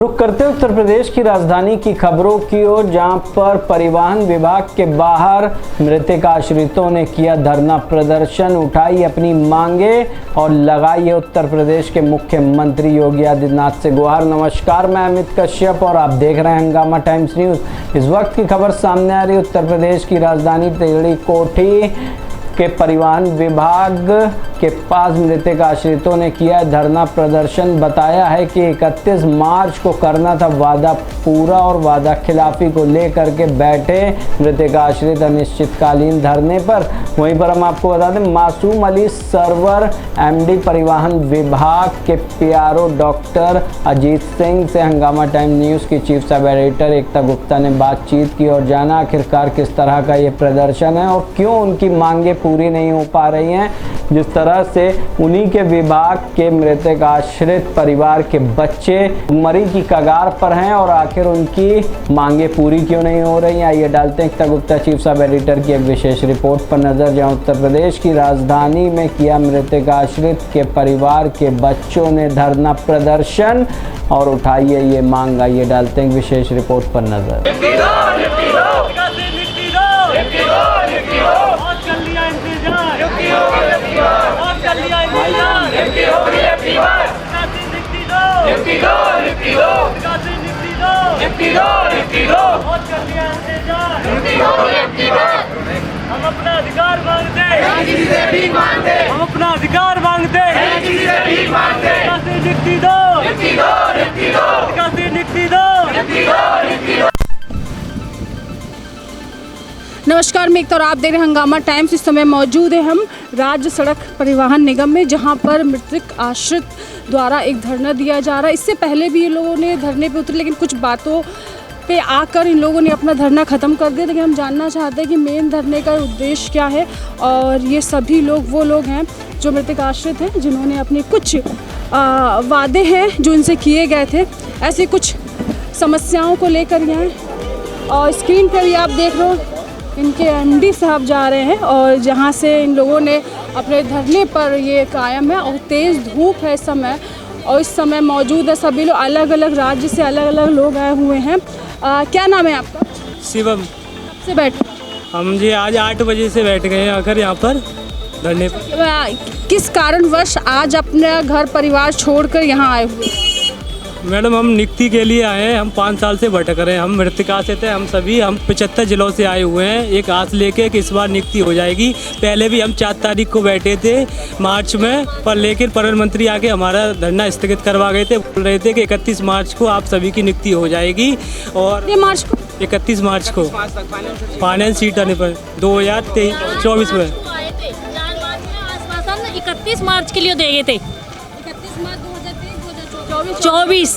रुक करते उत्तर प्रदेश की राजधानी की खबरों की ओर, जहां पर परिवहन विभाग के बाहर मृतक आश्रितों ने किया धरना प्रदर्शन, उठाई अपनी मांगे और लगाई है उत्तर प्रदेश के मुख्यमंत्री योगी आदित्यनाथ से गुहार। नमस्कार, मैं अमित कश्यप और आप देख रहे हैं हंगामा टाइम्स न्यूज। इस वक्त की खबर सामने आ रही है उत्तर प्रदेश की राजधानी तेगड़ी कोठी के परिवहन विभाग के पास मृतक आश्रितों ने किया धरना प्रदर्शन। बताया है कि 31 मार्च को करना था वादा पूरा और वादा खिलाफी को लेकर के बैठे मृतक आश्रित अनिश्चितकालीन धरने पर। वहीं पर हम आपको बता दें, मासूम अली सरवर एमडी परिवहन विभाग के पीआरओ डॉक्टर अजीत सिंह से हंगामा टाइम न्यूज़ की चीफ सब एडिटर एकता गुप्ता ने बातचीत की और जाना आखिरकार किस तरह का ये प्रदर्शन है और क्यों उनकी मांगे पूरी नहीं हो पा रही हैं। जिस तरह से उन्हीं के विभाग के मृतक आश्रित परिवार के बच्चे मरी की कगार पर हैं और आखिर उनकी मांगे पूरी क्यों नहीं हो रही हैं। आइए डालते हैं एकता गुप्ता चीफ सब एडिटर की एक विशेष रिपोर्ट पर नजर, जहां उत्तर प्रदेश की राजधानी में किया मृतक आश्रित के परिवार के बच्चों ने धरना प्रदर्शन और उठाई है ये मांग। आइए डालते हैं विशेष रिपोर्ट पर नजर। हम अपना अधिकार मांगते हैं, हम अपना अधिकार मांगते हैं, नियुक्ति दो, नियुक्ति दो। नमस्कार, मैं एकता और आप देख रहे हैं हंगामा टाइम्स। इस समय मौजूद है हम राज्य सड़क परिवहन निगम में, जहां पर मृतक आश्रित द्वारा एक धरना दिया जा रहा है। इससे पहले भी ये लोगों ने धरने पे उतरे, लेकिन कुछ बातों पे आकर इन लोगों ने अपना धरना ख़त्म कर दिया। लेकिन हम जानना चाहते हैं कि मेन धरने का उद्देश्य क्या है और ये सभी लोग वो लोग हैं जो मृतक आश्रित हैं, जिन्होंने अपने कुछ वादे हैं जो इनसे किए गए थे, ऐसी कुछ समस्याओं को लेकर यहाँ। और स्क्रीन पर भी आप देख रहे हो इनके एमडी साहब जा रहे हैं और जहाँ से इन लोगों ने अपने धरने पर ये कायम है। और तेज़ धूप है इस समय, और इस समय मौजूद है सभी लोग, अलग अलग राज्य से अलग अलग लोग आए हुए हैं। क्या नाम है आपका? शिवम। कब से बैठे? हम जी आज 8 बजे से बैठ गए हैं आकर यहाँ पर धरने पर। किस कारणवश आज अपना घर परिवार छोड़कर यहाँ आए हुए? मैडम, हम नियुक्ति के लिए आए हैं। हम 5 साल से भटक रहे हैं। हम मृतका से थे, हम 75 जिलों से आए हुए हैं, एक आस लेके कि इस बार नियुक्ति हो जाएगी। पहले भी हम 4 तारीख को बैठे थे मार्च में, पर लेकिन प्रधानमंत्री आके हमारा धरना स्थगित करवा गए थे। बोल रहे थे कि 31 मार्च को आप सभी की नियुक्ति हो जाएगी। और 31 मार्च को फाइनल सीट आने पर 2024 में 31 मार्च के लिए दे गए थे। 24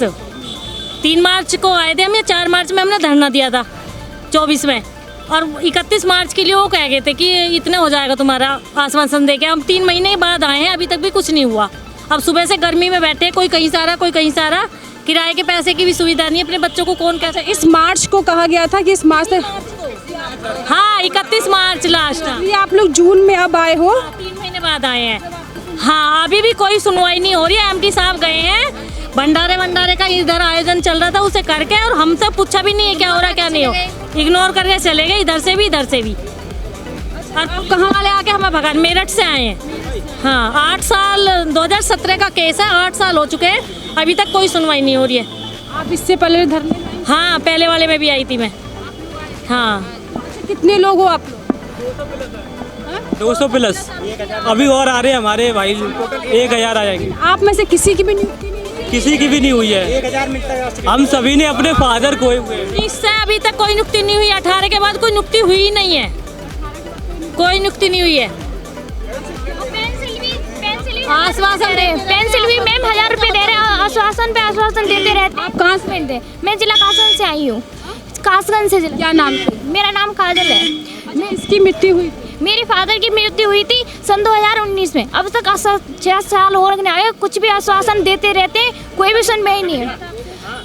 3 मार्च को आए थे हम, या 4 मार्च में हमने धरना दिया था 24 में, और 31 मार्च के लिए वो कह गए थे कि इतने हो जाएगा तुम्हारा आश्वासन देके। हम 3 महीने बाद आए हैं, अभी तक भी कुछ नहीं हुआ। अब सुबह से गर्मी में बैठे, कोई कहीं से आ रहा, कोई कहीं से आ रहा। किराए के पैसे की भी सुविधा नहीं है, अपने बच्चों को कौन कैसे। इस मार्च को कहा गया था कि इस मार्च से, हाँ 31 मार्च लास्ट। ये आप लोग जून में अब आए हो? 3 महीने बाद आए हैं। हाँ, अभी भी कोई सुनवाई नहीं हो रही है। एमडी साहब गए हैं, भंडारे का इधर आयोजन चल रहा था, उसे करके, और हमसे पूछा भी नहीं है क्या हो रहा क्या नहीं हो, इग्नोर करके चले गए, इधर से भी इधर से भी। और कहाँ वाले आके हमें भगा, मेरठ से आए हैं। हाँ, 8 साल 2017 का केस है, 8 साल हो चुके हैं, अभी तक कोई सुनवाई नहीं हो रही है। आप इससे पहले धरने? हाँ, पहले वाले में भी आई थी मैं। हाँ। कितने लोग हो आप लोग? 200 प्लस, अभी और आ रहे हैं हमारे भाई, 1000 आ जाएंगे। आप में से किसी की भी नियुक्ति? किसी की भी नहीं हुई है। 1000 मिलता है। हम सभी ने अपने फादर को हुए। इससे अभी तक कोई नियुक्ति नहीं हुई। 18 के बाद कोई नियुक्ति हुई ही नहीं है, कोई नियुक्ति नहीं हुई है। आश्वासन दे, पेंसिल भी मैम 1000 रुपए दे रहे हैं, आश्वासन पे आश्वासन देते रहते। आप कहाँ से हैं? मैं जिला कासगंज से आई हूँ। कासगंज से। क्या नाम? मेरा नाम काजल है। इसकी मृत्यु हुई? मेरे फादर की मृत्यु हुई थी सन 2019 में। अब तक 6 साल हो गए, कुछ भी आश्वासन देते रहते, कोई भी सुनवाई नहीं है।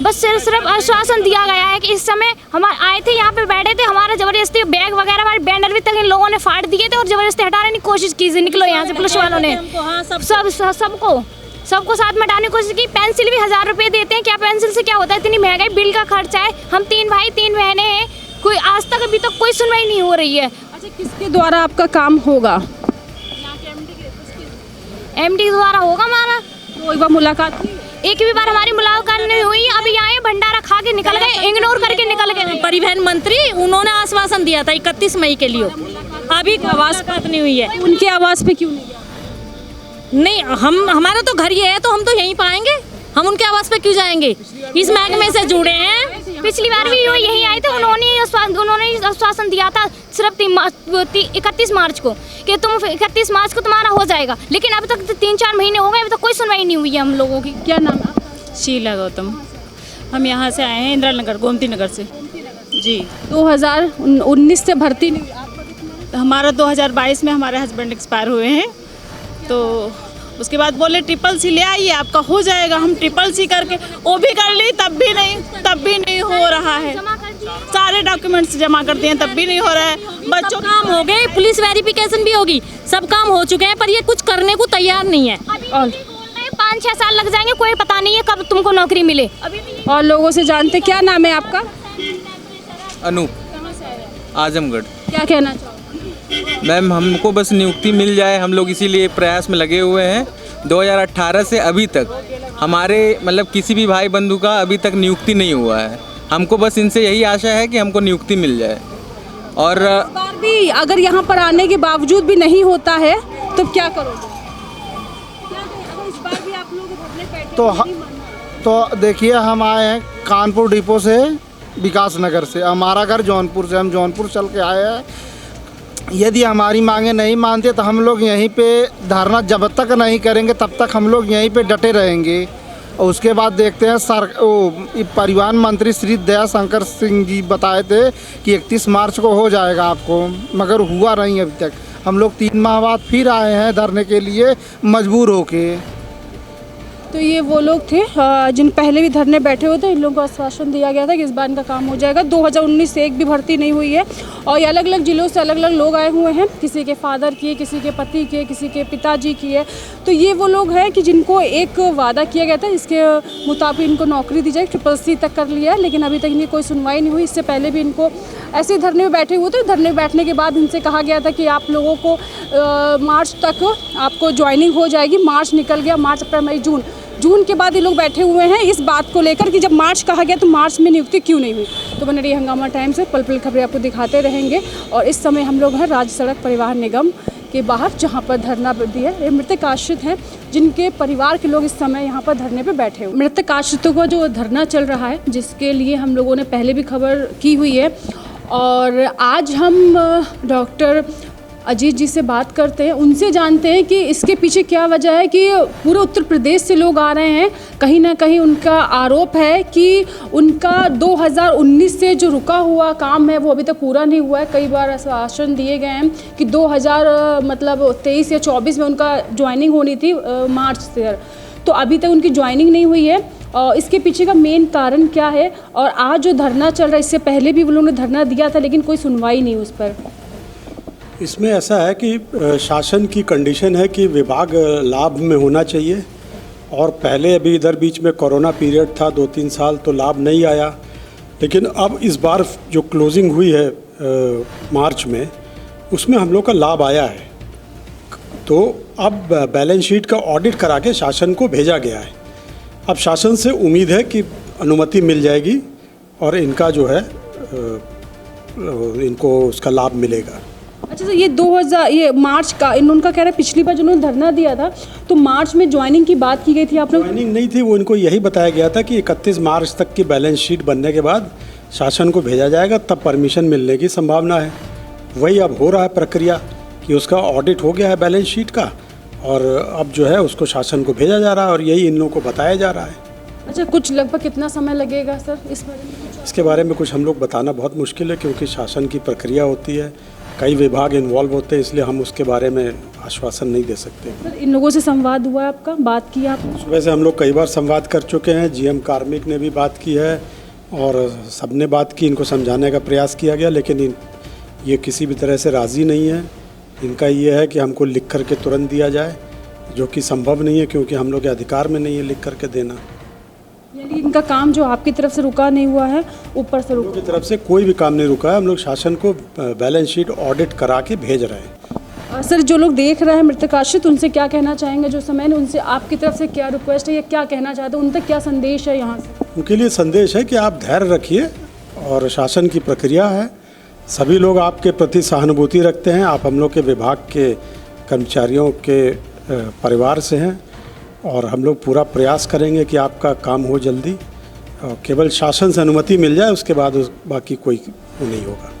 बस सिर्फ आश्वासन दिया गया है कि इस समय हम आए थे, यहाँ पे बैठे थे, हमारा जबरदस्ती बैग वगैरह हमारे बैनर भी तक इन लोगों ने फाड़ दिए थे और जबरदस्ती हटाने की कोशिश की थी। निकलो यहाँ से, पुलिस वालों ने सबको सबको साथ में हटाने की कोशिश की। पेंसिल भी 1000 रुपये देते हैं, क्या पेंसिल से क्या होता है, इतनी महंगाई, बिल का खर्चा है, हम 3 भाई 3 बहनें हैं, कोई आज तक अभी तक कोई सुनवाई नहीं हो रही है। अच्छा, किसके द्वारा आपका काम होगा? एमडी के द्वारा होगा हमारा। तो एक बार मुलाकात हुई? एक भी बार हमारी मुलाकात नहीं हुई। अभी आए, भंडारा खा के निकल गए, इग्नोर करके निकल गए। परिवहन मंत्री उन्होंने आश्वासन दिया था 31 मई के लिए, अभी आवास बात नहीं हुई है। उनके आवास पे क्यों नहीं गया? नहीं, हमारा तो घर ये है तो हम तो यहीं पाएंगे, हम उनके आवास पे क्यों जाएंगे? इस महकमे से जुड़े हैं। पिछली बार भी वो यहीं आए थे, उन्होंने आश्वासन दिया था सिर्फ 31 मार्च को कि तुम 31 मार्च को तुम्हारा हो जाएगा, लेकिन अब तक 3-4 महीने हो गए, अभी तक कोई सुनवाई नहीं हुई है हम लोगों की। क्या नाम है? शीला गौतम। हम यहाँ से आए हैं इंदिरा नगर, गोमती नगर से जी। 2019 से भर्ती नहीं हुई? हमारा 2022 में हमारे हस्बैंड एक्सपायर हुए हैं, तो उसके बाद बोले CCC ले आइए आपका हो जाएगा। हम CCC करके वो भी कर ली, तब भी नहीं हो रहा है। सारे डॉक्यूमेंट्स जमा करते हैं तब भी नहीं हो रहा है। बच्चों काम हो गए, पुलिस वेरिफिकेशन भी होगी, सब काम हो चुके हैं, पर ये कुछ करने को तैयार नहीं है। और 5-6 साल लग जाएंगे, कोई पता नहीं है कब तुमको नौकरी मिले। और लोगों से जानते, क्या नाम है आपका? अनूप, आजमगढ़। क्या कहना चाहोगे? मैम, हमको बस नियुक्ति मिल जाए, हम लोग इसीलिए प्रयास में लगे हुए हैं। 2018 से अभी तक हमारे मतलब किसी भी भाई बंधु का अभी तक नियुक्ति नहीं हुआ है। हमको बस इनसे यही आशा है कि हमको नियुक्ति मिल जाए। और इस बार भी अगर यहाँ पर आने के बावजूद भी नहीं होता है तो क्या करोगे? अगर इस बार भी आप लोग धरने बैठे तो देखिए, हम आए हैं कानपुर डिपो से, विकास नगर से। हमारा घर जौनपुर से, हम जौनपुर चल के आए हैं। यदि हमारी मांगे नहीं मानते तो हम लोग यहीं पे धरना जब तक नहीं करेंगे तब तक हम लोग यहीं पे डटे रहेंगे। और उसके बाद देखते हैं। परिवहन मंत्री श्री दयाशंकर सिंह जी बताए थे कि 31 मार्च को हो जाएगा आपको, मगर हुआ नहीं अभी तक। हम लोग 3 माह बाद फिर आए हैं धरने के लिए, मजबूर होके। तो ये वो लोग थे जिन पहले भी धरने बैठे हुए थे। इन लोगों को आश्वासन दिया गया था कि इस बार इनका काम हो जाएगा। 2019 से एक भी भर्ती नहीं हुई है और ये अलग अलग ज़िलों से अलग अलग लोग आए हुए हैं। किसी के फादर किए, किसी के पति किए, किसी के पिताजी किए। तो ये वो लोग हैं कि जिनको एक वादा किया गया था, इसके मुताबिक इनको नौकरी दी जाए। CCC तक कर लिया है, लेकिन अभी तक इनकी कोई सुनवाई नहीं हुई। इससे पहले भी इनको ऐसे ही धरने में बैठे हुए थे। धरने में बैठने के बाद इनसे कहा गया था कि आप लोगों को मार्च तक आपको ज्वाइनिंग हो जाएगी। मार्च निकल गया, मार्च, अप्रैल, मई, जून के बाद ये लोग बैठे हुए हैं इस बात को लेकर कि जब मार्च कहा गया तो मार्च में नियुक्ति क्यों नहीं हुई। तो बने रही हंगामा टाइम से, पल पल खबरें आपको दिखाते रहेंगे। और इस समय हम लोग हैं राज्य सड़क परिवहन निगम के बाहर, जहां पर धरना दिया। ये मृतक आश्रित हैं जिनके परिवार के लोग इस समय यहाँ पर धरने पे बैठे हुए। मृतक आश्रितों का जो धरना चल रहा है, जिसके लिए हम लोगों ने पहले भी खबर की हुई है। और आज हम डॉक्टर अजीत जी से बात करते हैं, उनसे जानते हैं कि इसके पीछे क्या वजह है कि पूरे उत्तर प्रदेश से लोग आ रहे हैं। कहीं ना कहीं उनका आरोप है कि उनका 2019 से जो रुका हुआ काम है वो अभी तक पूरा नहीं हुआ है। कई बार आश्वासन दिए गए हैं कि 2023 या 24 में उनका ज्वाइनिंग होनी थी मार्च से, तो अभी तक उनकी ज्वाइनिंग नहीं हुई है। और इसके पीछे का मेन कारण क्या है, और आज जो धरना चल रहा है, इससे पहले भी वो लोगों ने धरना दिया था लेकिन कोई सुनवाई नहीं उस पर। इसमें ऐसा है कि शासन की कंडीशन है कि विभाग लाभ में होना चाहिए, और पहले अभी इधर बीच में कोरोना पीरियड था 2-3 साल, तो लाभ नहीं आया। लेकिन अब इस बार जो क्लोजिंग हुई है मार्च में, उसमें हम लोग का लाभ आया है। तो अब बैलेंस शीट का ऑडिट करा के शासन को भेजा गया है। अब शासन से उम्मीद है कि अनुमति मिल जाएगी और इनका जो है इनको उसका लाभ मिलेगा। अच्छा सर, ये मार्च का उनका कह रहा है, पिछली बार जो उन्होंने धरना दिया था तो मार्च में ज्वाइनिंग की बात की गई थी। आप लोग ज्वाइनिंग नहीं थी, वो इनको यही बताया गया था कि 31 मार्च तक की बैलेंस शीट बनने के बाद शासन को भेजा जाएगा, तब परमिशन मिलने की संभावना है। वही अब हो रहा है प्रक्रिया कि उसका ऑडिट हो गया है बैलेंस शीट का, और अब जो है उसको शासन को भेजा जा रहा है, और यही इन लोगों को बताया जा रहा है। अच्छा, कुछ लगभग कितना समय लगेगा सर इस बारे में? इसके बारे में कुछ हम लोग बताना बहुत मुश्किल है, क्योंकि शासन की प्रक्रिया होती है, कई विभाग इन्वॉल्व होते हैं, इसलिए हम उसके बारे में आश्वासन नहीं दे सकते। सर, इन लोगों से संवाद हुआ है आपका, बात की आपने? सुबह से हम लोग कई बार संवाद कर चुके हैं। GM कार्मिक ने भी बात की है और सबने बात की, इनको समझाने का प्रयास किया गया, लेकिन ये किसी भी तरह से राज़ी नहीं है। इनका ये है कि हमको लिख कर के तुरंत दिया जाए, जो कि संभव नहीं है क्योंकि हम लोग के अधिकार में नहीं है लिख करके देना। यानी इनका काम जो आपकी तरफ से रुका नहीं हुआ है, ऊपर से रुका। की तरफ से कोई भी काम नहीं रुका है। हम लोग शासन को बैलेंस शीट ऑडिट करा के भेज रहे हैं। सर, जो लोग देख रहे हैं मृतक आश्रित, उनसे क्या कहना चाहेंगे? जो समय उनसे आपकी तरफ से क्या रिक्वेस्ट है या क्या कहना चाहते हैं? उन तक क्या संदेश है यहाँ से? उनके लिए संदेश है कि आप धैर्य रखिए और शासन की प्रक्रिया है। सभी लोग आपके प्रति सहानुभूति रखते हैं। आप हम लोग के विभाग के कर्मचारियों के परिवार से हैं और हम लोग पूरा प्रयास करेंगे कि आपका काम हो जल्दी और केवल शासन से अनुमति मिल जाए, उसके बाद बाकी कोई नहीं होगा।